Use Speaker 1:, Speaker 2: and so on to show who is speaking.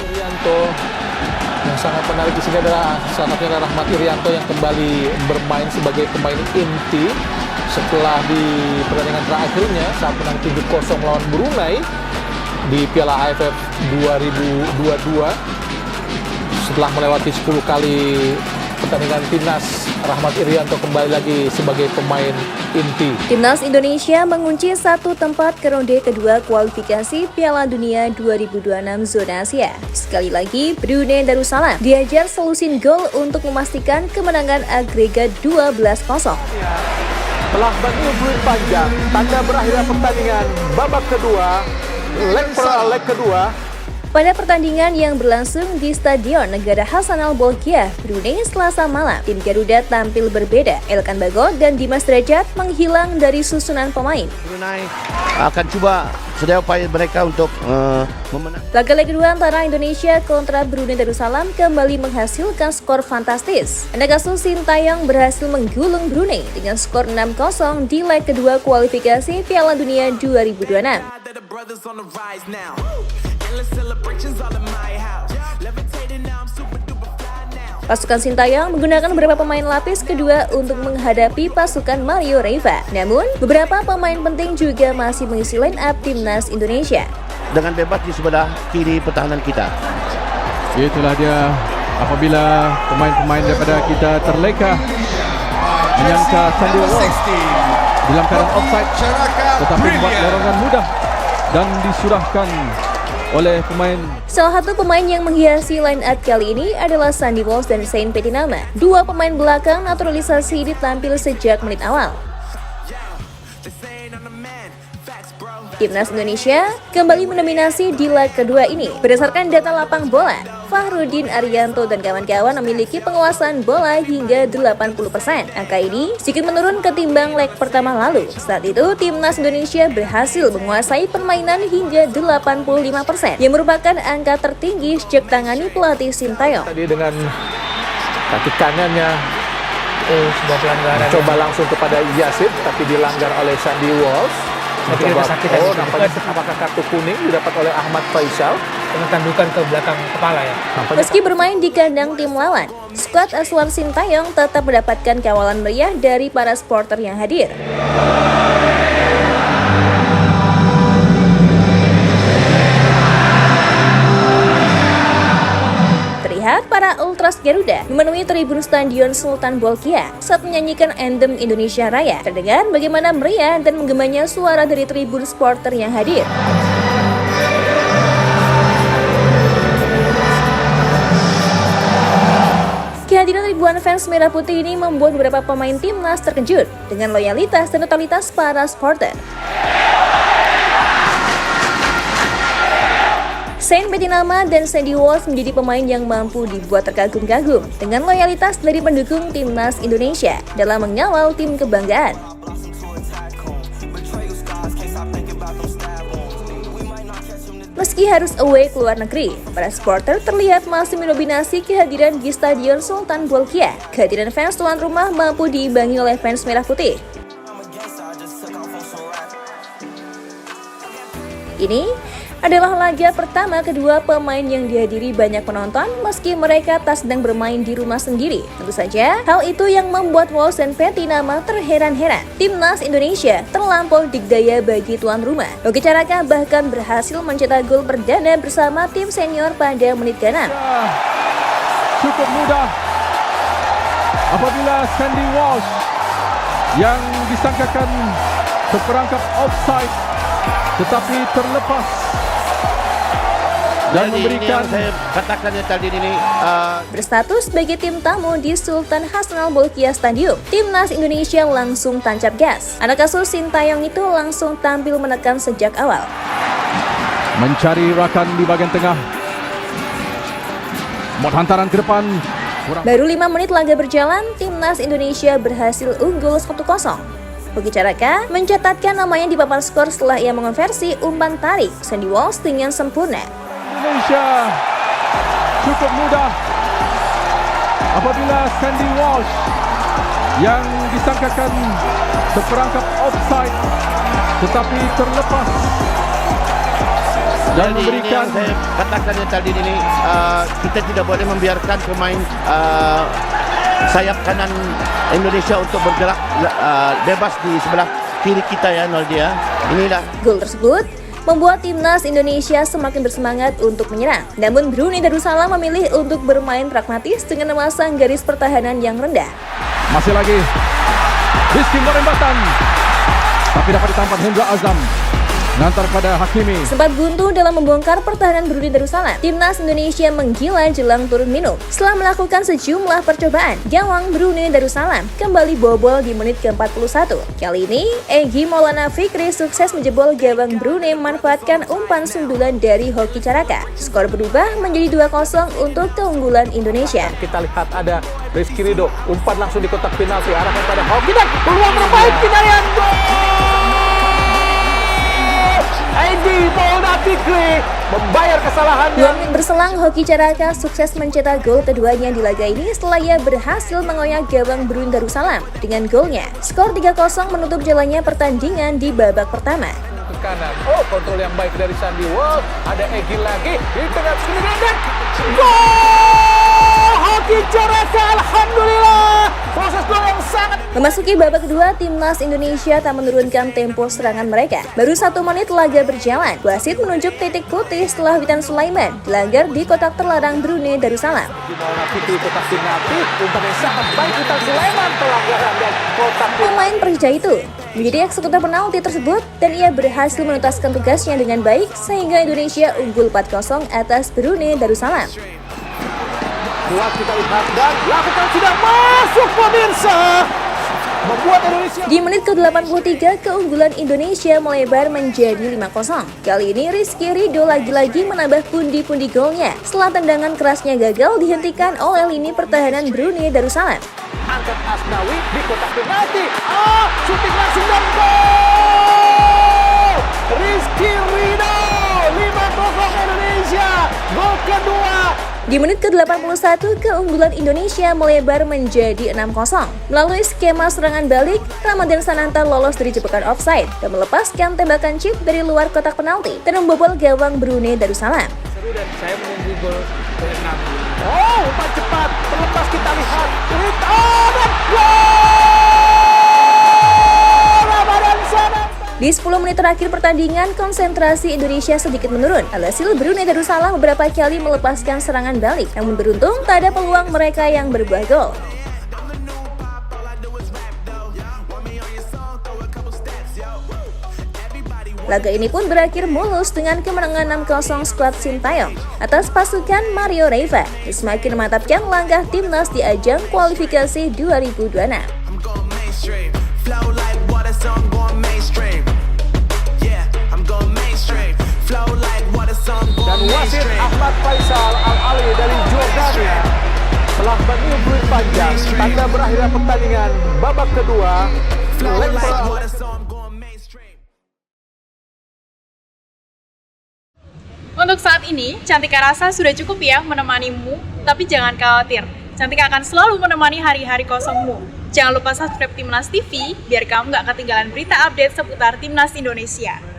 Speaker 1: Irianto yang sangat menarik di sini adalah salah satunya adalah Rahmat Irianto yang kembali bermain sebagai pemain inti setelah di pertandingan terakhirnya saat menang 7-0 lawan Brunei di Piala AFF 2022. Setelah melewati 10 kali pertandingan timnas, Rahmat Irianto kembali lagi sebagai pemain inti.
Speaker 2: Timnas Indonesia mengunci satu tempat ke ronde kedua kualifikasi Piala Dunia 2026 zona Asia. Sekali lagi, Brunei Darussalam diajar selusin gol untuk memastikan kemenangan agregat 12-0.
Speaker 1: Telah bermain peluit panjang, tanda berakhirnya pertandingan babak kedua, leg kedua.
Speaker 2: Pada pertandingan yang berlangsung di Stadion Negara Hassanal Bolkiah, Brunei Selasa malam, tim Garuda tampil berbeda. Elkan Bagot dan Dimas Derajat menghilang dari susunan pemain.
Speaker 3: Brunei akan coba sedaya upaya mereka untuk memenang.
Speaker 2: Laga leg kedua antara Indonesia kontra Brunei Darussalam kembali menghasilkan skor fantastis. Anakasu Sintayong berhasil menggulung Brunei dengan skor 6-0 di leg kedua kualifikasi Piala Dunia 2026. Pasukan Sintayong menggunakan beberapa pemain lapis kedua untuk menghadapi pasukan Mario Reva. Namun, beberapa pemain penting juga masih mengisi line up timnas Indonesia.
Speaker 3: Dengan bebas di sebelah kiri pertahanan kita.
Speaker 4: Itulah dia apabila pemain-pemain daripada kita terleka menyangka Sandy Walsh dalam keadaan offside, tetapi membuat lorongan mudah dan disurahkan oleh pemain.
Speaker 2: Salah satu pemain yang menghiasi line up kali ini adalah Sandy Walsh dan Sain Petinama. Dua pemain belakang naturalisasi ditampil sejak menit awal. Timnas Indonesia kembali mendominasi di leg kedua ini. Berdasarkan data lapang bola, Fahrudin Arianto dan kawan-kawan memiliki penguasaan bola hingga 80%. Angka ini sedikit menurun ketimbang leg pertama lalu. Saat itu, Timnas Indonesia berhasil menguasai permainan hingga 85%, yang merupakan angka tertinggi sejak tangani pelatih Sintayong.
Speaker 1: Tadi dengan kaki kanannya
Speaker 5: sebuah pelanggaran.
Speaker 1: coba langsung kepada Yazid, tapi dilanggar oleh Sandy Walsh.
Speaker 5: Nampaknya
Speaker 1: Apakah kartu kuning didapat oleh Ahmad Faisal?
Speaker 5: dengan tandukan ke belakang kepala ya.
Speaker 2: Meski bermain di kandang tim lawan, skuad asuhan Sintayong tetap mendapatkan kawalan meriah dari para supporter yang hadir. Terlihat para Ultras Garuda memenuhi tribun Stadion Sultan Bolkiah saat menyanyikan anthem Indonesia Raya. Terdengar bagaimana meriah dan menggemanya suara dari tribun supporter yang hadir. Kehadiran ribuan fans Merah Putih ini membuat beberapa pemain timnas terkejut dengan loyalitas dan totalitas para supporter. Sain Petinama dan Sandy Walsh menjadi pemain yang mampu dibuat terkagum-kagum dengan loyalitas dari pendukung timnas Indonesia dalam mengawal tim kebanggaan. Meski harus away ke luar negeri, para supporter terlihat masih mendominasi kehadiran di Stadion Sultan Bolkiah. Kehadiran fans tuan rumah mampu diimbangi oleh fans Merah Putih. Ini adalah laga pertama kedua pemain yang dihadiri banyak penonton meski mereka tak sedang bermain di rumah sendiri. Tentu saja, hal itu yang membuat Walsh dan Petinama terheran-heran. Timnas Indonesia terlampau digdaya bagi tuan rumah. Oki Caraka bahkan berhasil mencetak gol perdana bersama tim senior pada menit ke-6.
Speaker 4: Cukup mudah apabila Sandy Walsh yang disangkakan terperangkap offside tetapi terlepas dan memberikan
Speaker 3: saya katakan yang tadi ini
Speaker 2: berstatus sebagai tim tamu di Sultan Hassanal Bolkiah Stadium. Timnas Indonesia langsung tancap gas. Anak asuh Sintayong itu langsung tampil menekan sejak awal.
Speaker 4: Mencari rakan di bagian tengah. Buat hantaran ke depan.
Speaker 2: Baru 5 menit laga berjalan, Timnas Indonesia berhasil unggul 1-0. Oki Caraka mencatatkan namanya di papan skor setelah ia mengonversi umpan tarik Sandy Walsh dengan sempurna.
Speaker 4: Indonesia cukup mudah apabila Sandy Walsh yang disangkakan terperangkap offside tetapi terlepas dan
Speaker 3: Jadi ini
Speaker 4: memberikan
Speaker 3: yang saya katakan tadi ini, kita tidak boleh membiarkan pemain sayap kanan Indonesia untuk bergerak bebas di sebelah kiri kita ya, Noldi ya. Inilah
Speaker 2: Gol tersebut membuat timnas Indonesia semakin bersemangat untuk menyerang. Namun Brunei Darussalam memilih untuk bermain pragmatis dengan memasang garis pertahanan yang rendah.
Speaker 4: masih lagi Rizky merembatan, tapi dapat ditampar Hendra Azam, mengantar pada Hakimi.
Speaker 2: Sempat buntu dalam membongkar pertahanan Brunei Darussalam, timnas Indonesia menggila jelang turun minum. Setelah melakukan sejumlah percobaan, gawang Brunei Darussalam kembali bobol di menit ke-41. Kali ini, Egy Maulana Fikri sukses menjebol gawang Brunei memanfaatkan umpan sundulan dari Hoki Caraka. Skor berubah menjadi 2-0 untuk keunggulan Indonesia.
Speaker 1: Kita lihat ada Rizky Ridho, umpan langsung di kotak penalti, arahkan pada Hoki dan peluang terbaik Kinarian, gol! Egy Maulana Fikri membayar kesalahannya.
Speaker 2: 2 menit berselang, Hoki Caraka sukses mencetak gol keduanya di laga ini setelah ia berhasil mengoyak gawang Brunei Darussalam dengan golnya. Skor 3-0 menutup jalannya pertandingan di babak pertama.
Speaker 1: Ke kanan, oh kontrol yang baik dari Sandi. Wow, ada Egy lagi di tengah sini dan gol! Hoki Caraka, alhamdulillah. Proses gol yang sangat.
Speaker 2: Memasuki babak kedua, timnas Indonesia tak menurunkan tempo serangan mereka. Baru 1 menit laga berjalan, wasit menunjuk titik putih setelah Witan Sulaiman dilanggar di kotak terlarang Brunei Darussalam.
Speaker 1: Egy Maulana Fikri kotak penalti, umpan yang sangat baik Witan Sulaiman pelanggaran dan kotak penalti.
Speaker 2: Pemain Persija itu menjadi eksekutor penalti tersebut dan ia berhasil menuntaskan tugasnya dengan baik sehingga Indonesia unggul 4-0 atas Brunei Darussalam.
Speaker 1: Kuat kita lihat dan lakukan sudah masuk pemirsa. Membuat Indonesia.
Speaker 2: Di menit ke-83, keunggulan Indonesia melebar menjadi 5-0. Kali ini Rizky Ridho lagi-lagi menambah pundi-pundi golnya setelah tendangan kerasnya gagal dihentikan oleh lini pertahanan Brunei Darussalam.
Speaker 1: Angkat Asnawi di kotak penalti. Syuting langsung dan gol! Rizky Ridho 5-0 Indonesia. Gol kedua.
Speaker 2: Di menit ke-81, keunggulan Indonesia melebar menjadi 6-0. Melalui skema serangan balik, Ramadan Sananta lolos dari jebakan offside dan melepaskan tembakan chip dari luar kotak penalti dan membobol gawang Brunei Darussalam.
Speaker 5: Seru dan saya menunggu gol ke-6.
Speaker 1: Oh, umpan cepat. Terlepas kita lihat. Dan gol! Ramadan Sananta.
Speaker 2: Di 10 menit terakhir pertandingan, konsentrasi Indonesia sedikit menurun. Alhasil Brunei Darussalam beberapa kali melepaskan serangan balik. Namun beruntung, tak ada peluang mereka yang berbuah gol. Laga ini pun berakhir mulus dengan kemenangan 6-0 skuad Sintayong atas pasukan Mario Reva yang semakin memantapkan langkah timnas di ajang kualifikasi 2026.
Speaker 1: Dan wasit Ahmad Faisal Al-Ali dari Jordania telah meniup panjang tanda berakhirnya pertandingan babak kedua.
Speaker 6: Untuk saat ini, Cantika rasa sudah cukup ya menemanimu, tapi jangan khawatir. Cantika akan selalu menemani hari-hari kosongmu. Jangan lupa subscribe Timnas TV, biar kamu gak ketinggalan berita update seputar Timnas Indonesia.